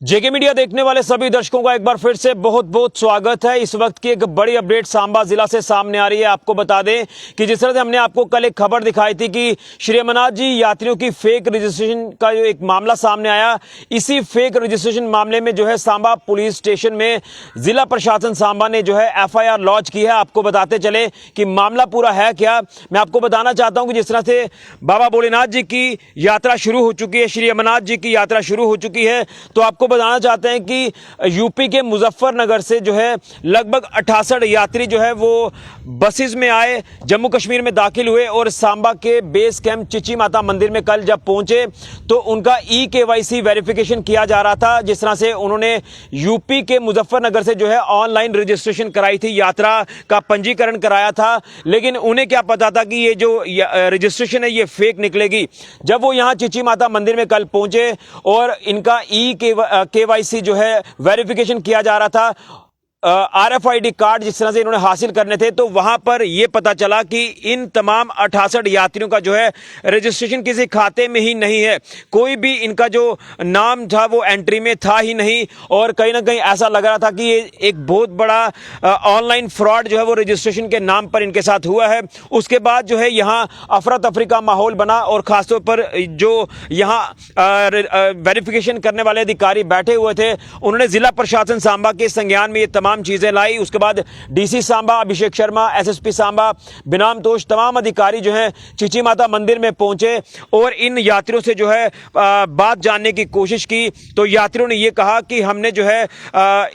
जेके media देखने वाले सभी दर्शकों का एक बार फिर से बहुत बहुत स्वागत है। इस वक्त की एक बड़ी अपडेट सांबा जिला से सामने आ रही है। आपको बता दें कि जिस तरह से हमने आपको कल एक खबर दिखाई थी कि श्री अमरनाथ जी यात्रियों की फेक रजिस्ट्रेशन का जो एक मामला सामने आया, इसी फेक रजिस्ट्रेशन मामले में जो है सांबा पुलिस स्टेशन में जिला प्रशासन सांबा ने जो है एफआईआर लॉन्च की है। आपको बताते चले कि मामला पूरा है क्या। मैं आपको बताना चाहता हूं कि जिस तरह से बाबा भोलेनाथ जी की यात्रा शुरू हो चुकी है, श्री अमरनाथ जी की यात्रा शुरू हो चुकी है, तो आपको बताना चाहते हैं कि यूपी के मुजफ्फरनगर से जो है लगभग 68 यात्री जो है वो बसेस में आए, जम्मू कश्मीर में दाखिल हुए और सांबा के बेस कैंप चिची माता मंदिर में कल जब पहुंचे तो उनका ई-केवाईसी वेरिफिकेशन किया जा रहा था। जिस तरह से उन्होंने यूपी के मुजफ्फरनगर से जो है ऑनलाइन रजिस्ट्रेशन कराई थी, यात्रा का पंजीकरण कराया था, लेकिन उन्हें क्या पता था कि ये जो रजिस्ट्रेशन है ये फेक निकलेगी। जब वो यहां चिची माता मंदिर में कल पहुंचे और इनका केवाईसी जो है वेरिफिकेशन किया जा रहा था, आरएफआईडी कार्ड जिस तरह से इन्होंने हासिल करने थे, तो वहां पर यह पता चला कि इन तमाम 68 यात्रियों का जो है रजिस्ट्रेशन किसी खाते में ही नहीं है। कोई भी इनका जो नाम था वो एंट्री में था ही नहीं और कहीं ना कहीं ऐसा लग रहा था कि ये एक बहुत बड़ा ऑनलाइन फ्रॉड जो है वो रजिस्ट्रेशन के नाम पर इनके साथ हुआ है। उसके बाद जो है यहाँ अफरा तफरी का माहौल बना और खासतौर पर जो यहाँ वेरिफिकेशन करने वाले अधिकारी बैठे हुए थे, उन्होंने जिला प्रशासन सांबा के संज्ञान में ये तमाम चीजें लाई। उसके बाद डीसी सांबा अभिषेक शर्मा, एसएसपी सांबा बिनाम तोष, तमाम अधिकारी जो हैं चिची माता मंदिर में पहुंचे और इन यात्रियों से जो है बात जानने की कोशिश की। तो यात्रियों ने यह कहा कि हमने जो है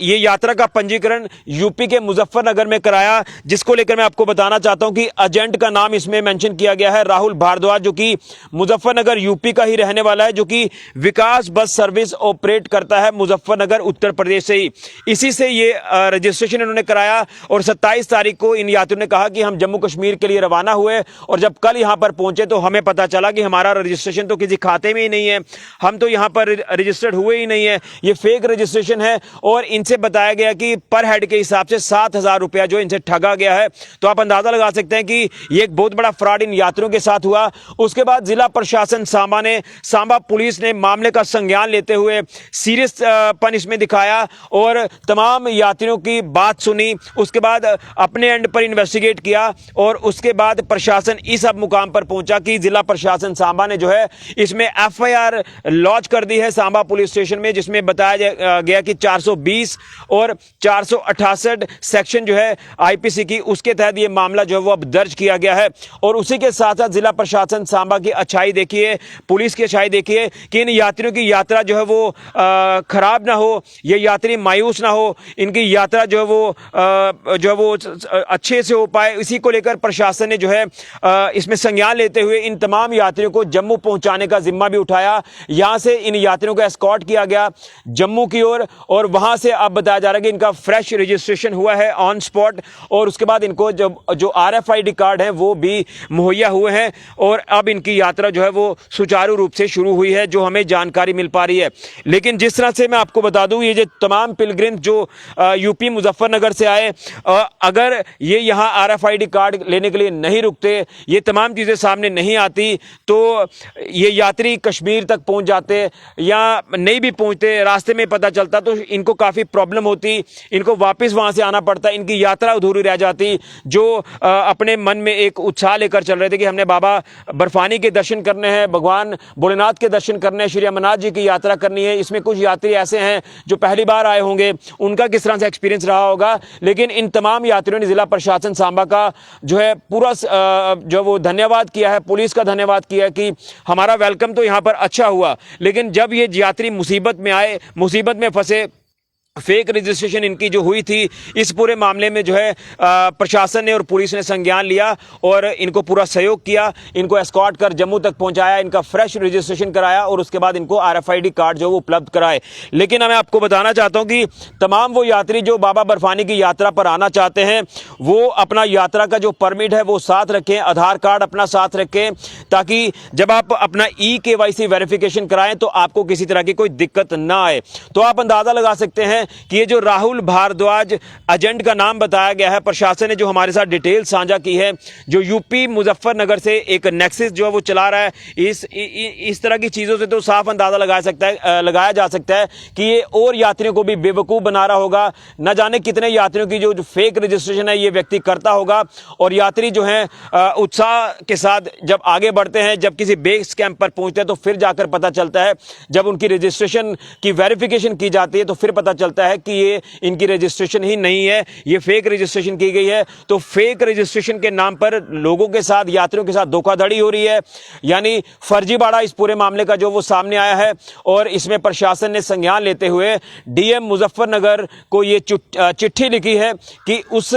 ये यात्रा का पंजीकरण यूपी के मुजफ्फरनगर में कराया, जिसको लेकर मैं आपको बताना चाहता हूं कि एजेंट का नाम इसमें मेंशन किया गया है राहुल भारद्वाज, जो कि मुजफ्फरनगर यूपी का ही रहने वाला है, जो कि विकास बस सर्विस ऑपरेट करता है मुजफ्फरनगर उत्तर प्रदेश से ही। इसी से ये रजिस्ट्रेशन इन्होंने कराया और 27 तारीख को इन यात्रियों ने कहा कि हम जम्मू कश्मीर के लिए रवाना हुए और जब कल यहां पर पहुंचे तो हमें पता चला कि हमारा रजिस्ट्रेशन तो किसी खाते में ही नहीं है, हम तो यहां पर रजिस्टर्ड हुए ही नहीं है, ये फेक रजिस्ट्रेशन है। और इनसे बताया गया कि पर हेड के हिसाब से 7,000 रुपया जो इनसे ठगा गया है। तो आप अंदाजा लगा सकते हैं कि ये एक बहुत बड़ा फ्रॉड इन यात्रियों के साथ हुआ। उसके बाद जिला प्रशासन सांबा पुलिस ने मामले का संज्ञान लेते हुए सीरियस पन इसमें दिखाया और तमाम यात्रियों की बात सुनी। उसके बाद अपने एंड पर इन्वेस्टिगेट किया और उसके बाद प्रशासन इस अब मुकाम पर पहुंचा कि जिला प्रशासन सांबा ने जो है इसमें एफआईआर लॉन्च कर दी है सांबा पुलिस स्टेशन में, जिसमें बताया गया कि 420 और 468 सेक्शन जो है आईपीसी की, उसके तहत ये मामला जो है वो अब दर्ज किया गया है। और उसी के साथ साथ जिला प्रशासन सांबा की अच्छाई देखिए, पुलिस की अच्छाई देखिए कि इन यात्रियों की यात्रा जो है वो खराब ना हो, ये यात्री मायूस ना हो, इनकी यात्रा जो है वो अच्छे से हो पाए। इसी को लेकर प्रशासन ने जो है इसमें संज्ञान लेते हुए इन तमाम यात्रियों को जम्मू पहुंचाने का जिम्मा भी उठाया। यहां से इन यात्रियों को एस्कॉर्ट किया गया जम्मू की ओर और वहां से अब बताया जा रहा है कि इनका फ्रेश रजिस्ट्रेशन हुआ है ऑन स्पॉट और उसके बाद इनको जो आरएफआईडी कार्ड है वो भी मुहैया हुए हैं और अब इनकी यात्रा जो है वो सुचारू रूप से शुरू हुई है, जो हमें जानकारी मिल पा रही है। लेकिन जिस तरह से मैं आपको बता दूं, ये जो तमाम पिलग्रिम जो यूपी मुजफ्फरनगर से आए, अगर ये यहाँ आरएफआईडी कार्ड लेने के लिए नहीं रुकते, ये तमाम चीज़ें सामने नहीं आती, तो ये यात्री कश्मीर तक पहुँच जाते या नहीं भी पहुँचते, रास्ते में पता चलता तो इनको काफ़ी प्रॉब्लम होती, इनको वापस वहाँ से आना पड़ता, इनकी यात्रा अधूरी रह जाती। जो अपने मन में एक उत्साह लेकर चल रहे थे कि हमने बाबा बर्फानी के दर्शन करने हैं, भगवान भोलेनाथ के दर्शन करने हैं, श्री अमरनाथ जी की यात्रा करनी है। इसमें कुछ यात्री ऐसे हैं जो पहली बार आए होंगे, उनका किस तरह से एक्सपीरियंस रहा होगा। लेकिन इन तमाम यात्रियों ने जिला प्रशासन सांबा का जो है पूरा जो वो धन्यवाद किया है, पुलिस का धन्यवाद किया है कि हमारा वेलकम तो यहाँ पर अच्छा हुआ, लेकिन जब ये यात्री मुसीबत में आए, मुसीबत में फंसे, फेक रजिस्ट्रेशन इनकी जो हुई थी, इस पूरे मामले में जो है प्रशासन ने और पुलिस ने संज्ञान लिया और इनको पूरा सहयोग किया, इनको एस्कॉर्ट कर जम्मू तक पहुंचाया, इनका फ्रेश रजिस्ट्रेशन कराया और उसके बाद इनको आरएफआईडी कार्ड जो वो उपलब्ध कराए। लेकिन मैं आपको बताना चाहता हूं कि तमाम वो यात्री जो बाबा बर्फानी की यात्रा पर आना चाहते हैं, वो अपना यात्रा का जो परमिट है वो साथ रखें, आधार कार्ड अपना साथ रखें, ताकि जब आप अपना ई-केवाईसी वेरिफिकेशन कराएं तो आपको किसी तरह की कोई दिक्कत ना आए। तो आप अंदाजा लगा सकते हैं कि ये जो राहुल भारद्वाज एजेंट का नाम बताया गया है, प्रशासन ने जो हमारे साथ डिटेल साझा की है, जो यूपी मुजफ्फरनगर से एक नेक्सस जो है वो चला रहा है, इस तरह की चीज़ों से तो साफ अंदाज़ा लगाया जा सकता है कि ये और यात्रियों को भी बेवकूफ़ बना रहा होगा। न जाने कितने यात्रियों की जो फेक रजिस्ट्रेशन है ये व्यक्ति करता होगा, और यात्री जो हैं उत्साह के साथ जब आगे बढ़ते हैं, जब किसी बेस कैंप पर पहुंचते हैं तो फिर जाकर पता चलता है, जब उनकी रजिस्ट्रेशन की वेरिफिकेशन की जाती है तो फिर पता चलता है कि ये इनकी रजिस्ट्रेशन ही नहीं है, ये फेक रजिस्ट्रेशन की गई है। तो फेक रजिस्ट्रेशन के नाम पर लोगों के साथ, यात्रियों के साथ धोखाधड़ी हो रही है, यानी फर्जीवाड़ा इस पूरे मामले का जो वो सामने आया है। और इसमें प्रशासन ने संज्ञान लेते हुए डीएम मुजफ्फरनगर को ये चिट्ठी लिखी है कि उस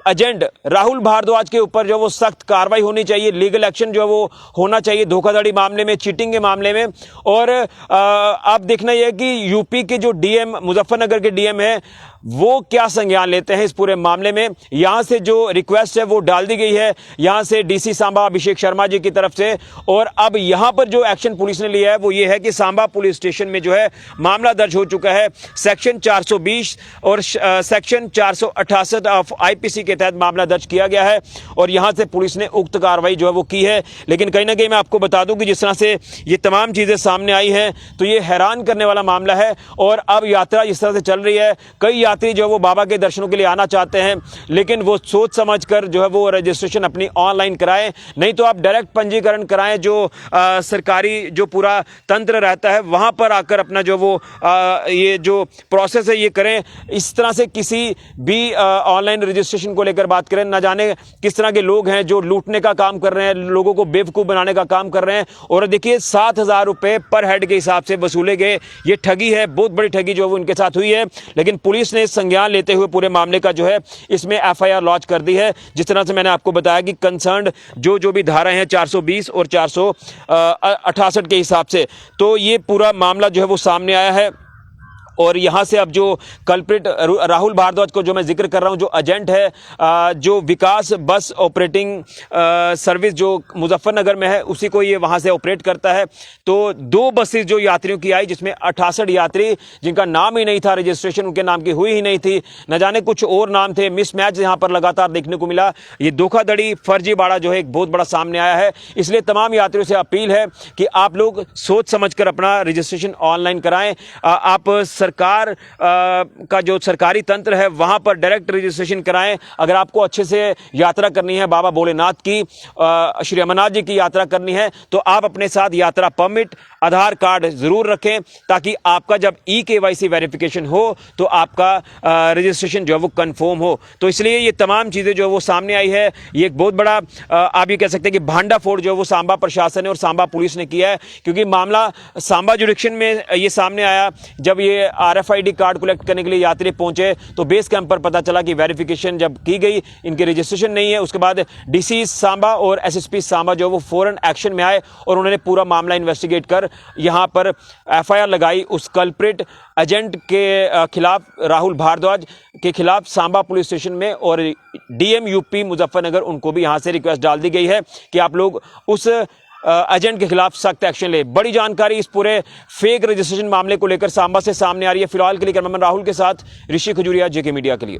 एजेंट राहुल भारद्वाज के ऊपर जो वो सख्त कार्रवाई होनी चाहिए, लीगल एक्शन जो वो होना चाहिए धोखाधड़ी मामले में, चीटिंग के मामले में। और अब देखना यह है कि यूपी के जो डीएम, मुजफ्फरनगर के डीएम है, वो क्या संज्ञान लेते हैं इस पूरे मामले में। यहां से जो रिक्वेस्ट है वो डाल दी गई है, यहां से डीसी सांबा अभिषेक शर्मा जी की तरफ से। और अब यहां पर जो एक्शन पुलिस ने लिया है वो ये है कि सांबा पुलिस स्टेशन में जो है मामला दर्ज हो चुका है। सेक्शन 420 और सेक्शन 468 ऑफ आईपीसी के तहत मामला दर्ज किया गया है, और यहां से पुलिस ने उक्त कार्रवाई जो है वो की है। लेकिन कहीं ना कहीं मैं आपको बता दूं कि जिस तरह से ये तमाम चीजें सामने आई हैं तो ये हैरान करने वाला मामला है। और अब यात्रा जिस तरह से चल रही है, कई यात्री जो है वो बाबा के दर्शनों के लिए आना चाहते हैं, लेकिन वो सोच समझकर जो है वो रजिस्ट्रेशन अपनी ऑनलाइन कराएं, नहीं तो आप डायरेक्ट पंजीकरण कराएं। जो सरकारी जो पूरा तंत्र रहता है वहां पर आकर अपना जो वो ये जो प्रोसेस है ये करें। इस तरह से किसी भी ऑनलाइन रजिस्ट्रेशन को लेकर बात करें, ना जाने किस तरह के लोग हैं जो लूटने का काम कर रहे हैं, लोगों को बेवकूफ बनाने का काम कर रहे हैं। और देखिए 7,000 रुपए पर हेड के हिसाब से वसूले गए, ये ठगी है, बहुत बड़ी ठगी जो है वो उनके साथ हुई है। लेकिन पुलिस ने संज्ञान लेते हुए पूरे मामले का जो है इसमें एफआईआर लॉन्च कर दी है। जिस तरह से मैंने आपको बताया कि कंसर्न्ड जो भी धाराएं हैं 420 और 468 के हिसाब से, तो ये पूरा मामला जो है वो सामने आया है। और यहाँ से अब जो कल्प्रिट राहुल भारद्वाज को जो मैं जिक्र कर रहा हूँ, जो एजेंट है, जो विकास बस ऑपरेटिंग सर्विस जो मुजफ्फरनगर में है, उसी को ये वहाँ से ऑपरेट करता है। तो 2 बसेस जो यात्रियों की आई, जिसमें 68 यात्री जिनका नाम ही नहीं था, रजिस्ट्रेशन उनके नाम की हुई ही नहीं थी, न जाने कुछ और नाम थे, मिसमैच यहाँ पर लगातार देखने को मिला। ये धोखाधड़ी, फर्जीवाड़ा जो है एक बहुत बड़ा सामने आया है। इसलिए तमाम यात्रियों से अपील है कि आप लोग सोच समझकर अपना रजिस्ट्रेशन ऑनलाइन कराएं। आप सरकार का जो सरकारी तंत्र है वहां पर डायरेक्ट रजिस्ट्रेशन कराएं। अगर आपको अच्छे से यात्रा करनी है, बाबा भोलेनाथ की, श्री अमरनाथ जी की यात्रा करनी है, तो आप अपने साथ यात्रा परमिट, आधार कार्ड जरूर रखें, ताकि आपका जब ई-केवाईसी वेरिफिकेशन हो तो आपका रजिस्ट्रेशन जो है वो कंफर्म हो। तो इसलिए ये तमाम चीजें जो है वो सामने आई है। ये एक बहुत बड़ा आप ये कह सकते हैं कि भांडाफोड़ जो है वो सांबा प्रशासन ने और सांबा पुलिस ने किया है, क्योंकि मामला सांबा जुडिक्शन में ये सामने आया। जब ये आरएफआईडी कार्ड कलेक्ट करने के लिए यात्री पहुंचे तो बेस कैंप पर पता चला कि वेरिफिकेशन जब की गई, इनके रजिस्ट्रेशन नहीं है। उसके बाद डीसी सांबा और एसएसपी सांबा जो वो फौरन एक्शन में आए और उन्होंने पूरा मामला इन्वेस्टिगेट कर यहां पर एफआईआर लगाई उस कल्प्रिट एजेंट के खिलाफ, राहुल भारद्वाज के खिलाफ सांबा पुलिस स्टेशन में। और डीएम यूपी मुजफ्फरनगर, उनको भी यहां से रिक्वेस्ट डाल दी गई है कि आप लोग उस एजेंट के खिलाफ सख्त एक्शन ले। बड़ी जानकारी इस पूरे फेक रजिस्ट्रेशन मामले को लेकर सांबा से सामने आ रही है। फिलहाल के लिए कैमरामैन राहुल के साथ ऋषि खजूरिया, जेके मीडिया के लिए।